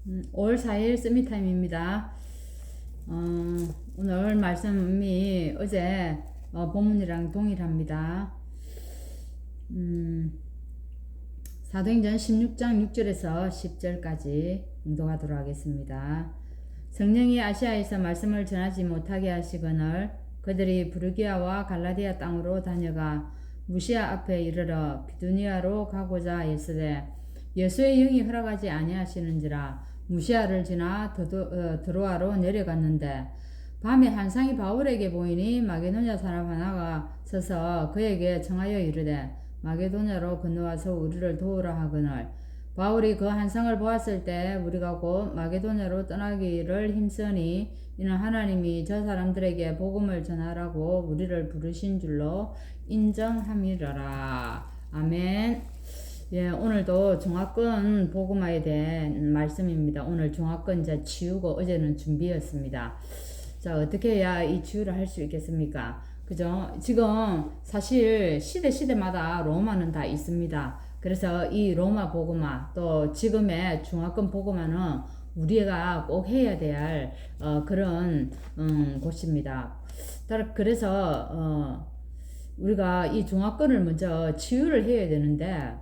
5월 4일 서밋타임입니다. 오늘 말씀이 어제 본문이랑 동일합니다. 사도행전 16장 6절에서 10절까지 공독하도록 하겠습니다. 성령이 아시아에서 말씀을 전하지 못하게 하시거늘 그들이 부르기아와 갈라디아 땅으로 다녀가 무시아 앞에 이르러 비두니아로 가고자 했으되 예수의 영이 허락하지 아니하시는지라 무시아를 지나 드로아로 내려갔는데 밤에 한상이 바울에게 보이니 마게도냐 사람 하나가 서서 그에게 청하여 이르되 마게도냐로 건너와서 우리를 도우라 하거늘 바울이 그 한상을 보았을 때 우리가 곧 마게도냐로 떠나기를 힘쓰니 이는 하나님이 저 사람들에게 복음을 전하라고 우리를 부르신 줄로 인정함이러라. 아멘. 예, 오늘도 종합권 복음화에 대한 말씀입니다. 오늘 종합권 이제 치우고 어제는 준비였습니다. 자, 어떻게 해야 이 치유를 할 수 있겠습니까? 그죠? 지금 사실 시대마다 로마는 다 있습니다. 그래서 이 로마 복음화 또 지금의 중화권 복음화는 우리가 꼭 해야 될 그런 곳입니다. 그래서 우리가 이 중화권을 먼저 치유를 해야 되는데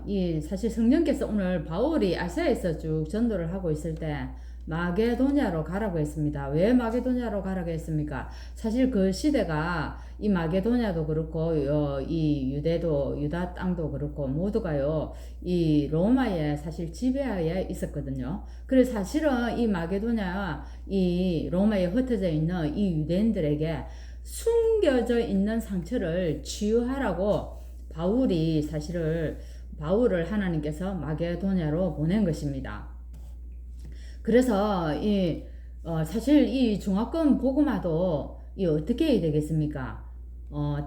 이 사실 성령께서 오늘 바울이 아시아에서 쭉 전도를 하고 있을 때 마게도냐로 가라고 했습니다. 왜 마게도냐로 가라고 했습니까? 사실 그 시대가 이 마게도냐도 그렇고 이 유다 땅도 그렇고 모두가요 이 로마의 사실 지배하에 있었거든요. 그래서 사실은 이 마게도냐 이 로마에 흩어져 있는 이 유대인들에게 숨겨져 있는 상처를 치유하라고 바울을 하나님께서 마게도냐로 보낸 것입니다. 그래서 사실 이 중화권 복음화도 어떻게 해야 되겠습니까?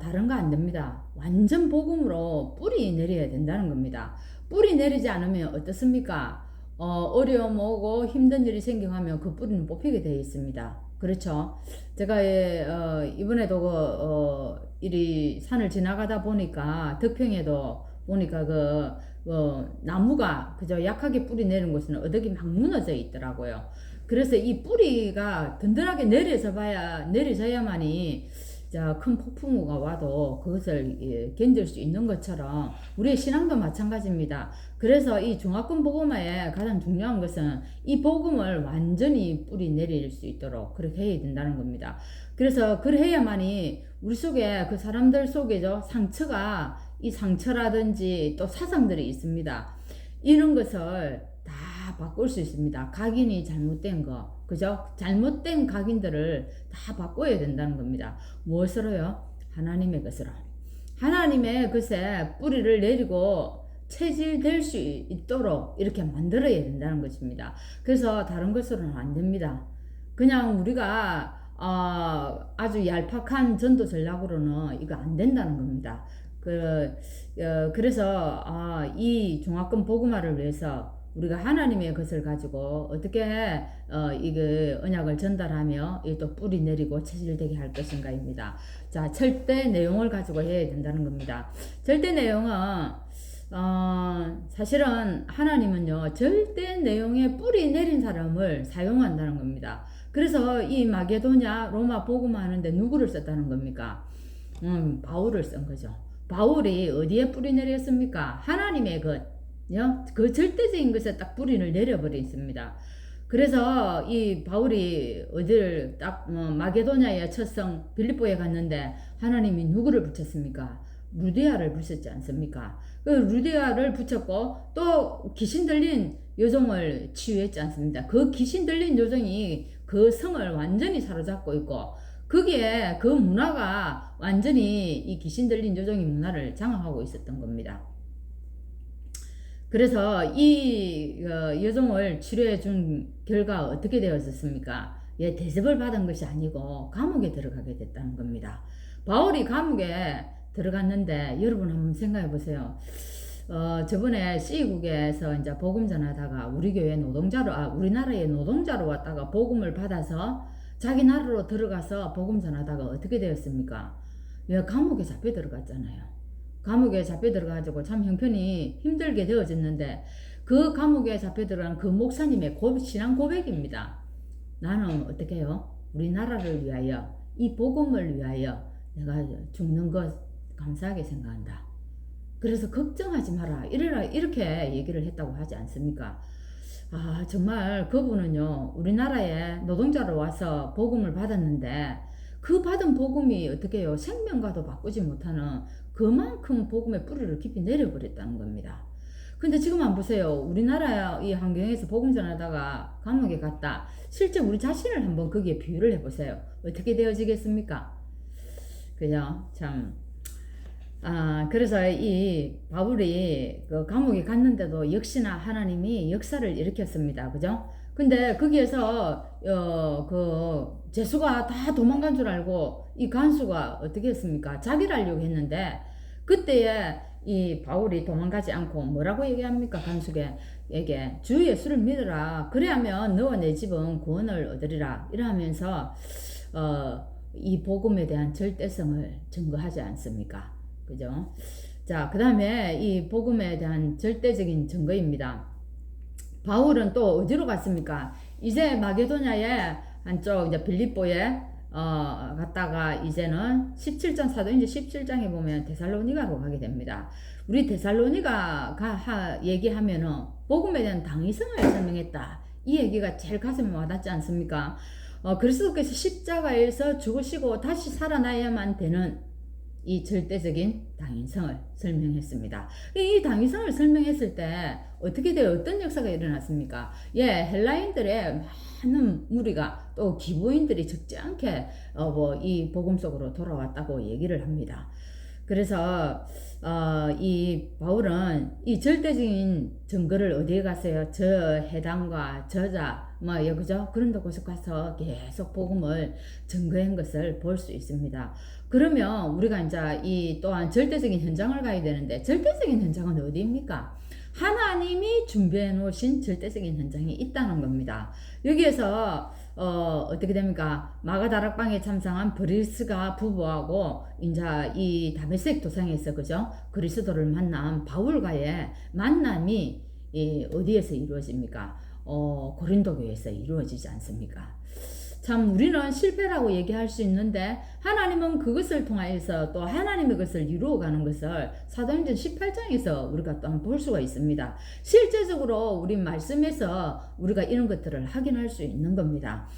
다른 거 안 됩니다. 완전 복음으로 뿌리 내려야 된다는 겁니다. 뿌리 내리지 않으면 어떻습니까? 어려움 오고 힘든 일이 생겨하면 그 뿌리는 뽑히게 되어 있습니다. 그렇죠? 제가 이번에도 이리 산을 지나가다 보니까 덕평에도 보니까 나무가 그저 약하게 뿌리 내린 곳은 어덕이 막 무너져 있더라고요. 그래서 이 뿌리가 든든하게 내려져야만이 큰 폭풍우가 와도 그것을 견딜 수 있는 것처럼 우리의 신앙도 마찬가지입니다. 그래서 이 중화권 복음화의 가장 중요한 것은 이 복음을 완전히 뿌리 내릴 수 있도록 그렇게 해야 된다는 겁니다. 그래서 그래야만이 우리 속에 그 사람들 속에죠 이 상처라든지 또 사상들이 있습니다. 이런 것을 다 바꿀 수 있습니다. 각인이 잘못된 거, 그죠? 잘못된 각인들을 다 바꿔야 된다는 겁니다. 무엇으로요? 하나님의 것으로. 하나님의 것에 뿌리를 내리고 체질될 수 있도록 이렇게 만들어야 된다는 것입니다. 그래서 다른 것으로는 안 됩니다. 그냥 우리가 아주 얄팍한 전도 전략으로는 이거 안 된다는 겁니다. 그래서 이 종합권 복음화를 위해서 우리가 하나님의 것을 가지고 어떻게 이게 언약을 전달하며 또 뿌리 내리고 체질되게 할 것인가입니다. 자, 절대 내용을 가지고 해야 된다는 겁니다. 절대 내용은 사실은 하나님은요 절대 내용에 뿌리 내린 사람을 사용한다는 겁니다. 그래서 이 마게도냐 로마 복음화하는데 누구를 썼다는 겁니까? 바울을 쓴 거죠. 바울이 어디에 뿌리 내렸습니까? 하나님의 그 절대적인 것에 딱 뿌리를 내려버렸습니다. 그래서 이 바울이 어디를 마게도냐의 첫 성 빌립보에 갔는데 하나님이 누구를 붙였습니까? 루디아를 붙였지 않습니까? 그 루디아를 붙였고 또 귀신 들린 여종을 치유했지 않습니까? 그 귀신 들린 여종이 그 성을 완전히 사로잡고 있고 거기에 그 문화가 완전히 이 귀신 들린 여종의 문화를 장악하고 있었던 겁니다. 그래서 이 여종을 치료해 준 결과 어떻게 되었습니까? 대접을 받은 것이 아니고 감옥에 들어가게 됐다는 겁니다. 바울이 감옥에 들어갔는데 여러분 한번 생각해 보세요. 저번에 C국에서 이제 복음 전하다가 우리나라의 노동자로 왔다가 복음을 받아서 자기 나라로 들어가서 복음 전하다가 어떻게 되었습니까? 감옥에 잡혀 들어갔잖아요. 감옥에 잡혀 들어가지고 참 형편이 힘들게 되어졌는데 그 감옥에 잡혀 들어간 그 목사님의 신앙 고백입니다. 나는 어떻게 해요? 우리나라를 위하여, 이 복음을 위하여 내가 죽는 것 감사하게 생각한다. 그래서 걱정하지 마라. 이렇게 얘기를 했다고 하지 않습니까? 아, 정말 그분은요, 우리나라에 노동자로 와서 복음을 받았는데, 그 받은 복음이 어떻게 해요? 생명과도 바꾸지 못하는 그만큼 복음의 뿌리를 깊이 내려버렸다는 겁니다. 근데 지금 한번 보세요. 우리나라 이 환경에서 복음 전하다가 감옥에 갔다. 실제 우리 자신을 한번 거기에 비유를 해보세요. 어떻게 되어지겠습니까? 그죠? 참. 아, 그래서 이 바울이 그 감옥에 갔는데도 역시나 하나님이 역사를 일으켰습니다. 그죠? 근데 거기에서, 그, 죄수가 다 도망간 줄 알고 이 간수가 어떻게 했습니까? 자기를 알려고 했는데, 그때에 이 바울이 도망가지 않고 뭐라고 얘기합니까? 간수에게 주 예수를 믿어라. 그래야면 너와 내 집은 구원을 얻으리라. 이러면서, 이 복음에 대한 절대성을 증거하지 않습니까? 그죠? 자, 그 다음에 이 복음에 대한 절대적인 증거입니다. 바울은 또 어디로 갔습니까? 이제 마게도냐의 한쪽 이제 빌립보에 갔다가 이제는 17장 사도행전 17장에 보면 데살로니가로 가게 됩니다. 우리 데살로니가 얘기하면은 복음에 대한 당위성을 설명했다. 이 얘기가 제일 가슴에 와닿지 않습니까? 그리스도께서 십자가에서 죽으시고 다시 살아나야만 되는 이 절대적인 당위성을 설명했습니다. 이 당위성을 설명했을 때 어떻게 돼요? 어떤 역사가 일어났습니까? 예, 헬라인들의 많은 무리가 또 기부인들이 적지 않게 이 복음 속으로 돌아왔다고 얘기를 합니다. 그래서 이 바울은 이 절대적인 증거를 어디에 갔어요? 저 해당과 저자 그죠? 그런 곳에 가서 계속 복음을 증거한 것을 볼 수 있습니다. 그러면 우리가 이제 이 또한 절대적인 현장을 가야 되는데, 절대적인 현장은 어디입니까? 하나님이 준비해 놓으신 절대적인 현장이 있다는 겁니다. 여기에서 어떻게 됩니까? 마가다락방에 참상한 브리스가 부부하고 이제 이 다메섹 도상에서 그죠? 그리스도를 만난 바울과의 만남이 어디에서 이루어집니까? 고린도 교회에서 이루어지지 않습니까? 참 우리는 실패라고 얘기할 수 있는데 하나님은 그것을 통하여서 또 하나님의 것을 이루어가는 것을 사도행전 18장에서 우리가 또 볼 수가 있습니다. 실제적으로 우리 말씀에서 우리가 이런 것들을 확인할 수 있는 겁니다.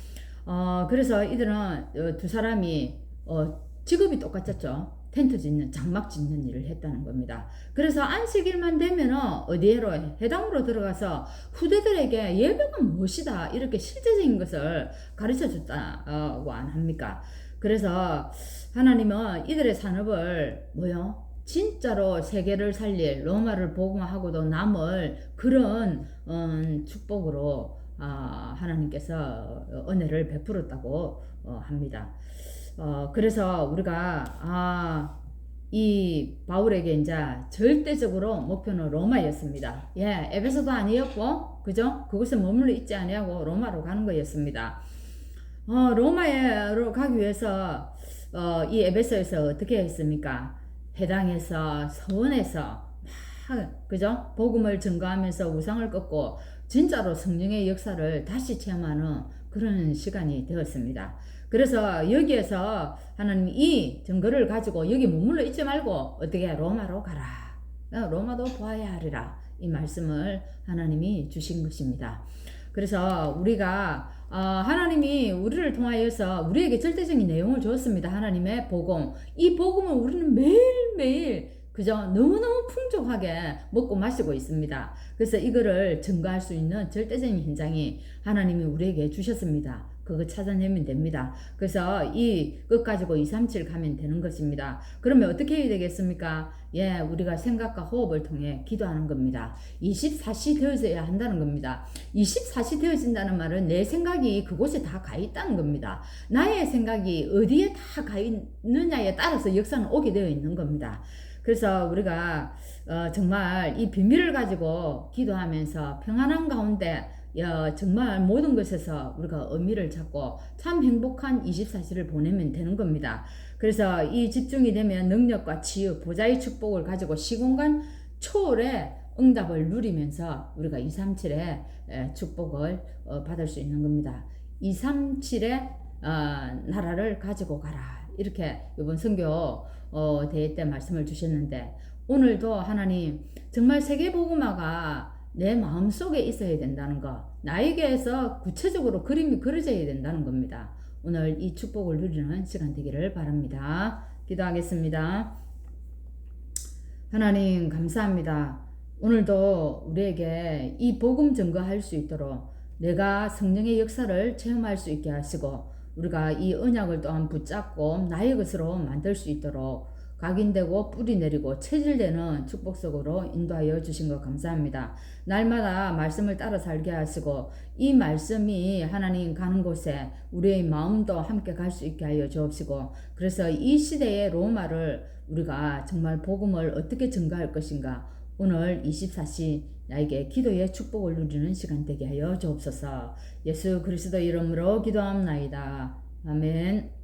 그래서 이들은 두 사람이 직업이 똑같았죠. 텐트 짓는, 장막 짓는 일을 했다는 겁니다. 그래서 안식일만 되면 어디로 해당으로 들어가서 후대들에게 예배가 무엇이다 이렇게 실제적인 것을 가르쳐 줬다고 안 합니까? 그래서 하나님은 이들의 산업을 진짜로 세계를 살릴 로마를 복음화하고도 남을 그런 축복으로 하나님께서 은혜를 베풀었다고 합니다. 그래서 우리가 이 바울에게 이제 절대적으로 목표는 로마였습니다. 예, 에베소도 아니었고, 그죠? 그곳에 머물러 있지 아니하고 로마로 가는 거였습니다. 로마로 가기 위해서 이 에베소에서 어떻게 했습니까? 해당에서 서원에서 그죠? 복음을 증거하면서 우상을 꺾고 진짜로 성령의 역사를 다시 체험하는 그런 시간이 되었습니다. 그래서 여기에서 하나님이 이 증거를 가지고 여기 머물러 있지 말고 어떻게 로마로 가라. 로마도 보아야 하리라. 이 말씀을 하나님이 주신 것입니다. 그래서 우리가 하나님이 우리를 통하여서 우리에게 절대적인 내용을 주었습니다. 하나님의 복음. 이 복음을 우리는 매일매일 그죠? 너무너무 풍족하게 먹고 마시고 있습니다. 그래서 이거를 증거할 수 있는 절대적인 현장이 하나님이 우리에게 주셨습니다. 그거 찾아내면 됩니다. 그래서 이 것 가지고 237 가면 되는 것입니다. 그러면 어떻게 해야 되겠습니까? 예, 우리가 생각과 호흡을 통해 기도하는 겁니다. 24시 되어져야 한다는 겁니다. 24시 되어진다는 말은 내 생각이 그곳에 다 가 있다는 겁니다. 나의 생각이 어디에 다 가 있느냐에 따라서 역사는 오게 되어 있는 겁니다. 그래서 우리가 정말 이 비밀을 가지고 기도하면서 평안한 가운데 정말 모든 것에서 우리가 의미를 찾고 참 행복한 24시를 보내면 되는 겁니다. 그래서 이 집중이 되면 능력과 치유, 보좌의 축복을 가지고 시공간 초월의 응답을 누리면서 우리가 237의 축복을 받을 수 있는 겁니다. 237의 나라를 가지고 가라. 이렇게 이번 선교 대회 때 말씀을 주셨는데, 오늘도 하나님 정말 세계복음화가 내 마음속에 있어야 된다는 거, 나에게서 구체적으로 그림이 그려져야 된다는 겁니다. 오늘 이 축복을 누리는 시간 되기를 바랍니다. 기도하겠습니다. 하나님 감사합니다. 오늘도 우리에게 이 복음 증거할 수 있도록 내가 성령의 역사를 체험할 수 있게 하시고, 우리가 이 언약을 또한 붙잡고 나의 것으로 만들 수 있도록 각인되고 뿌리 내리고 체질되는 축복 속으로 인도하여 주신 것 감사합니다. 날마다 말씀을 따라 살게 하시고, 이 말씀이 하나님 가는 곳에 우리의 마음도 함께 갈 수 있게 하여 주옵시고, 그래서 이 시대의 로마를 우리가 정말 복음을 어떻게 증가할 것인가, 오늘 24시 나에게 기도의 축복을 누리는 시간 되게 하여 주옵소서. 예수 그리스도 이름으로 기도합나이다. 아멘.